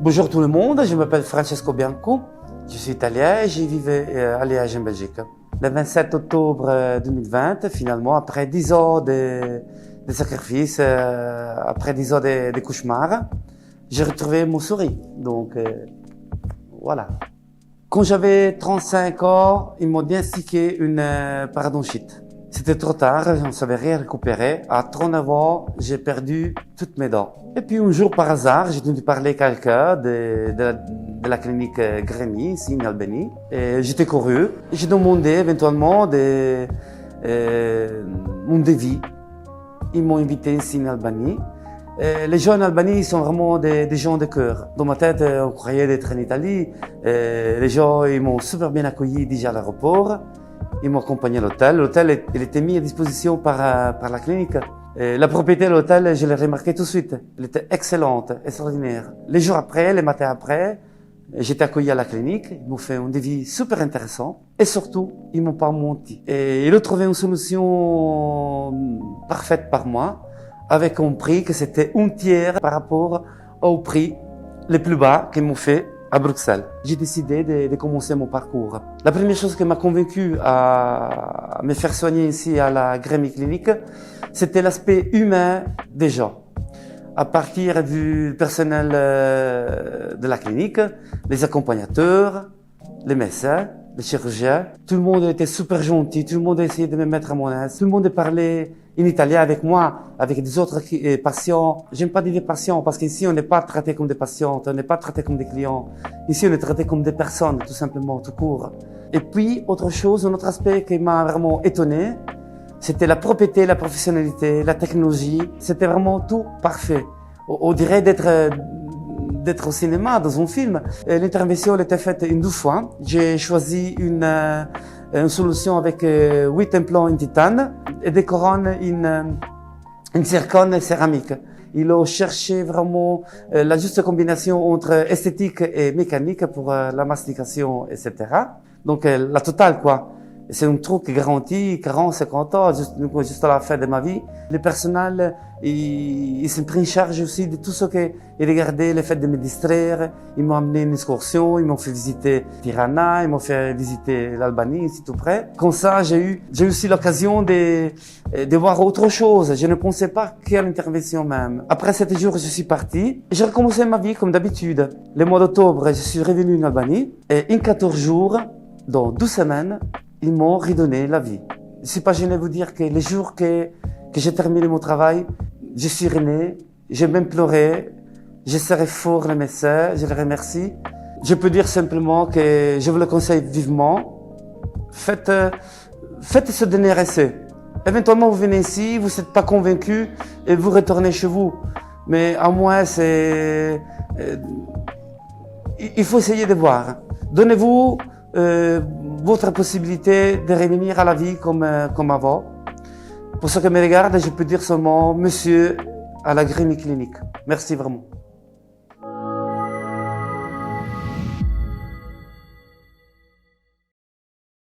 Bonjour tout le monde, je m'appelle Francesco Bianco, je suis italien et j'y vivais à Liège en Belgique. Le 27 octobre 2020, finalement, après 10 ans de sacrifices, après 10 ans de cauchemars, j'ai retrouvé mon sourire. Donc, voilà. Quand j'avais 35 ans, ils m'ont diagnostiqué une parodontite. C'était trop tard, je ne savais rien récupérer. À 39 ans, j'ai perdu toutes mes dents. Et puis un jour, par hasard, j'ai entendu parler à quelqu'un de la clinique Grémy, ici en Albanie. Et j'étais curieux. J'ai demandé éventuellement mon devis. Ils m'ont invité ici en Albanie. Et les gens en Albanie ils sont vraiment des gens de cœur. Dans ma tête, on croyait d'être en Italie. Et les gens ils m'ont super bien accueilli déjà à l'aéroport. Ils m'ont accompagné à l'hôtel. L'hôtel il était mis à disposition par la clinique. Et la propriété de l'hôtel, je l'ai remarqué tout de suite. Elle était excellente, extraordinaire. Les jours après, les matins après, j'étais accueilli à la clinique. Ils m'ont fait un devis super intéressant. Et surtout, ils m'ont pas menti. Et ils ont trouvé une solution parfaite par moi, avec un prix que c'était un tiers par rapport au prix les plus bas qu'ils m'ont fait à Bruxelles. J'ai décidé de commencer mon parcours. La première chose qui m'a convaincu à me faire soigner ici à la Grémy Clinique, c'était l'aspect humain des gens. À partir du personnel de la clinique, les accompagnateurs, les médecins, les chirurgiens, tout le monde était super gentil, tout le monde a essayé de me mettre à mon aise, tout le monde parlait en italien avec moi, avec des autres patients. J'aime pas dire des patients parce qu'ici on n'est pas traité comme des patients, on n'est pas traité comme des clients. Ici on est traité comme des personnes, tout simplement, tout court. Et puis autre chose, un autre aspect qui m'a vraiment étonné, c'était la propreté, la professionnalité, la technologie. C'était vraiment tout parfait. On dirait d'être au cinéma, dans un film. L'intervention était faite une 2 fois. J'ai choisi une solution avec 8 implants en titane et des couronnes en zircone et céramique. Ils ont cherché vraiment la juste combinaison entre esthétique et mécanique pour la mastication, etc. Donc la totale, quoi. C'est un truc garanti 40, 50 ans, juste à la fin de ma vie. Le personnel, ils se prennent en charge aussi de tout ce que ils regardaient, le fait de me distraire. Ils m'ont amené une excursion, ils m'ont fait visiter Tirana, ils m'ont fait visiter l'Albanie, ici tout près. Comme ça, j'ai eu aussi l'occasion de voir autre chose. Je ne pensais pas qu'à l'intervention même. Après 7 jours, je suis parti. J'ai recommencé ma vie comme d'habitude. Le mois d'octobre, je suis revenu en Albanie. Et en 14 jours, dans 12 semaines, ils m'ont redonné la vie. Je ne suis pas gêné de vous dire que les jours que j'ai terminé mon travail, je suis rené, j'ai même pleuré, j'ai serré fort le médecin, je le remercie. Je peux dire simplement que je vous le conseille vivement. Faites ce dernier essai. Éventuellement, vous venez ici, vous n'êtes pas convaincu et vous retournez chez vous. Mais à moi, il faut essayer de voir. Donnez-vous votre possibilité de revenir à la vie comme avant. Pour ce qui me regarde, je peux dire seulement monsieur à la Grémy Clinique. Merci vraiment.